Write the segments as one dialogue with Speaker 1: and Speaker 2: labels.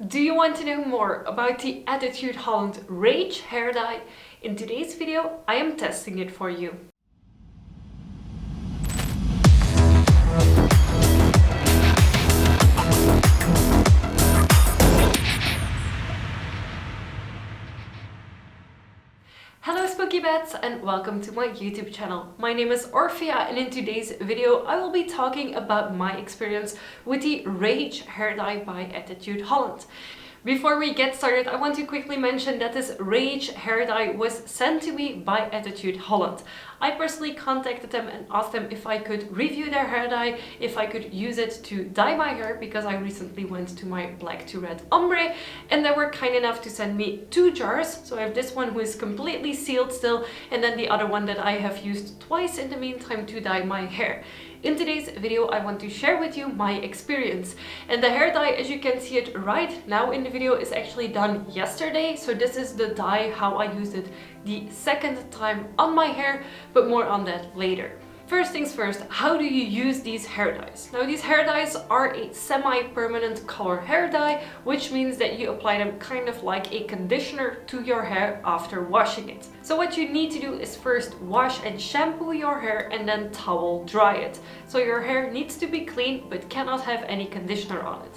Speaker 1: Do you want to know more about the Attitude Holland Rage hair dye? In today's video, I am testing it for you. Hello Spooky Bats and welcome to my YouTube channel. My name is Orphea and in today's video I will be talking about my experience with the Rage hair dye by Attitude Holland. Before we get started, I want to quickly mention that this Rage hair dye was sent to me by Attitude Holland. I personally contacted them and asked them if I could review their hair dye, if I could use it to dye my hair, because I recently went to my black to red ombre, and they were kind enough to send me 2 jars. So I have this one who is completely sealed still, and then the other one that I have used twice in the meantime to dye my hair. In today's video, I want to share with you my experience. And the hair dye, as you can see it right now in the video, is actually done yesterday. So this is the dye, how I used it the second time on my hair, but more on that later. First things first, how do you use these hair dyes? Now these hair dyes are a semi-permanent color hair dye, which means that you apply them kind of like a conditioner to your hair after washing it. So what you need to do is first wash and shampoo your hair and then towel dry it. So your hair needs to be clean but cannot have any conditioner on it.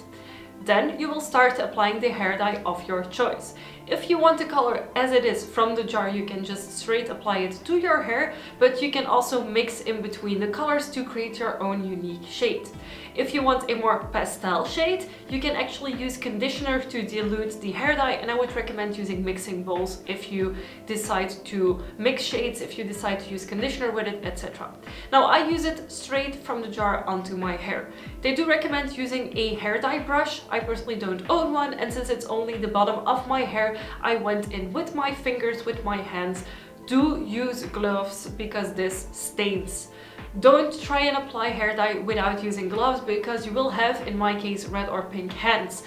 Speaker 1: Then you will start applying the hair dye of your choice. If you want the color as it is from the jar, you can just straight apply it to your hair, but you can also mix in between the colors to create your own unique shade. If you want a more pastel shade, you can actually use conditioner to dilute the hair dye, and I would recommend using mixing bowls if you decide to mix shades, if you decide to use conditioner with it, etc. Now I use it straight from the jar onto my hair. They do recommend using a hair dye brush. I personally don't own one, and since it's only the bottom of my hair, I went in with my fingers, with my hands. Do use gloves because this stains. Don't try and apply hair dye without using gloves because you will have, in my case, red or pink hands.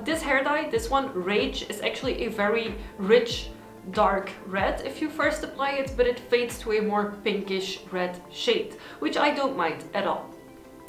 Speaker 1: This hair dye, this one, Rage, is actually a very rich dark red if you first apply it, but it fades to a more pinkish red shade, which I don't mind at all.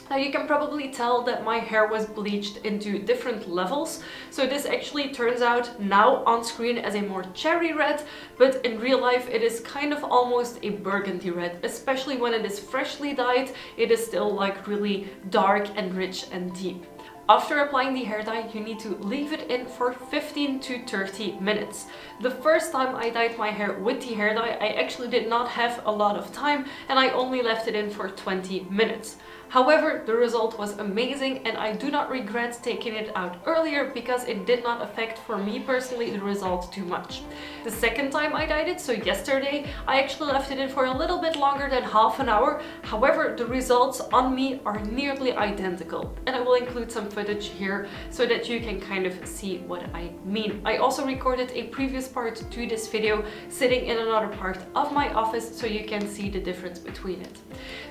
Speaker 1: Now you can probably tell that my hair was bleached into different levels. So this actually turns out now on screen as a more cherry red, but in real life it is kind of almost a burgundy red, especially when it is freshly dyed. It is still like really dark and rich and deep. After applying the hair dye, you need to leave it in for 15 to 30 minutes. The first time I dyed my hair with the hair dye, I actually did not have a lot of time and I only left it in for 20 minutes. However, the result was amazing and I do not regret taking it out earlier because it did not affect, for me personally, the result too much. The second time I dyed it, so yesterday, I actually left it in for a little bit longer than half an hour. However, the results on me are nearly identical, and I will include some footage here so that you can kind of see what I mean. I also recorded a previous part to this video sitting in another part of my office so you can see the difference between it.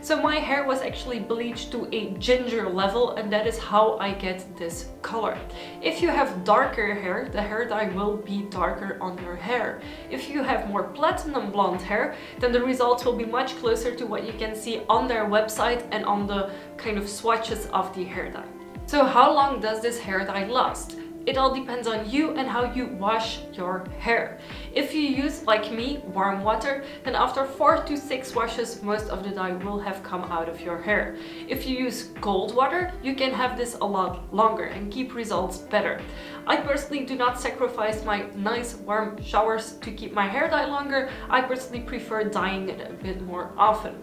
Speaker 1: So my hair was actually bleached to a ginger level, and that is how I get this color. If you have darker hair, the hair dye will be darker on your hair. If you have more platinum blonde hair, then the results will be much closer to what you can see on their website and on the kind of swatches of the hair dye. So how long does this hair dye last? It all depends on you and how you wash your hair. If you use, like me, warm water, then after 4 to 6 washes, most of the dye will have come out of your hair. If you use cold water, you can have this a lot longer and keep results better. I personally do not sacrifice my nice warm showers to keep my hair dye longer. I personally prefer dyeing it a bit more often.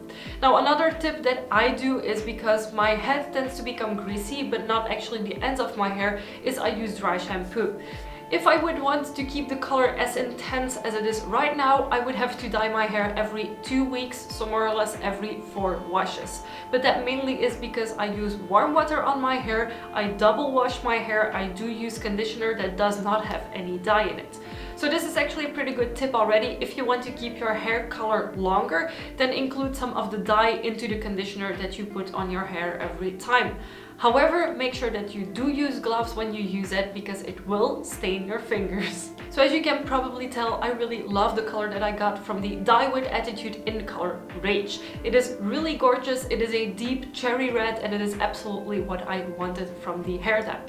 Speaker 1: Now another tip that I do is, because my head tends to become greasy, but not actually the ends of my hair, is I use dry shampoo. If I would want to keep the color as intense as it is right now, I would have to dye my hair every 2 weeks, so more or less every 4 washes. But that mainly is because I use warm water on my hair, I double wash my hair, I do use conditioner that does not have any dye in it. So this is actually a pretty good tip already. If you want to keep your hair color longer, then include some of the dye into the conditioner that you put on your hair every time. However, make sure that you do use gloves when you use it because it will stain your fingers. So as you can probably tell, I really love the color that I got from the dye with Attitude in the color Rage. It is really gorgeous, it is a deep cherry red and it is absolutely what I wanted from the hair dye.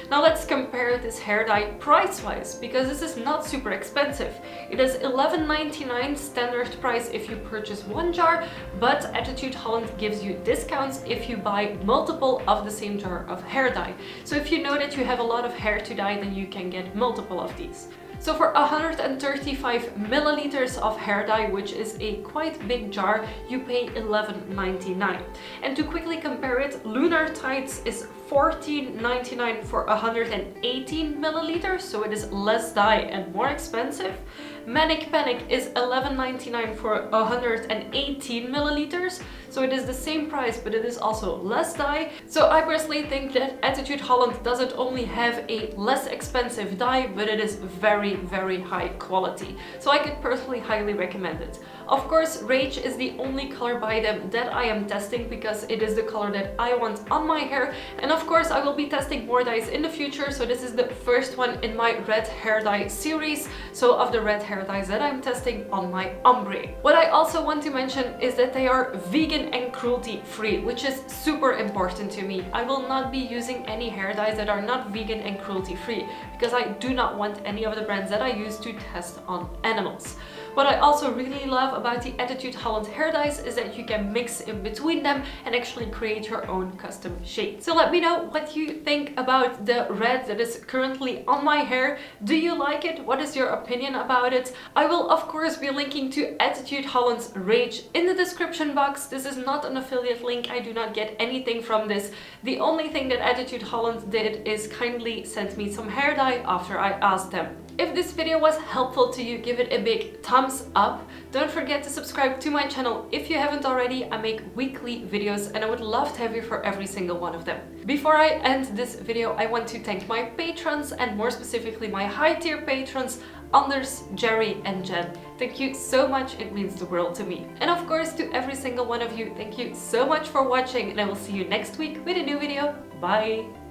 Speaker 1: Now let's compare this hair dye price-wise, because this is not super expensive. It is $11.99 standard price if you purchase one jar, but Attitude Holland gives you discounts if you buy multiple of the same jar of hair dye. So if you know that you have a lot of hair to dye, then you can get multiple of these. So for 135 milliliters of hair dye, which is a quite big jar, you pay $11.99. And to quickly compare it, Lunar Tides is $14.99 for 118 milliliters, so it is less dye and more expensive. Manic Panic is $11.99 for 118 milliliters, so it is the same price, but it is also less dye. So I personally think that Attitude Holland doesn't only have a less expensive dye, but it is very, very high quality. So I could personally highly recommend it. Of course, Rage is the only color by them that I am testing because it is the color that I want on my hair. And of course, I will be testing more dyes in the future. So this is the first one in my red hair dye series. So of the red hair dyes that I'm testing on my ombre. What I also want to mention is that they are vegan and cruelty free, which is super important to me. I will not be using any hair dyes that are not vegan and cruelty free because I do not want any of the brands that I use to test on animals. What I also really love about the Attitude Holland hair dyes is that you can mix in between them and actually create your own custom shade. So let me know what you think about the red that is currently on my hair. Do you like it? What is your opinion about it? I will of course be linking to Attitude Holland's Rage in the description box. This is not an affiliate link. I do not get anything from this. The only thing that Attitude Holland did is kindly send me some hair dye after I asked them. If this video was helpful to you, give it a big thumbs up. Don't forget to subscribe to my channel if you haven't already. I make weekly videos and I would love to have you for every single one of them. Before I end this video, I want to thank my patrons and more specifically my high tier patrons, Anders, Jerry and Jen. Thank you so much, it means the world to me. And of course to every single one of you, thank you so much for watching and I will see you next week with a new video. Bye!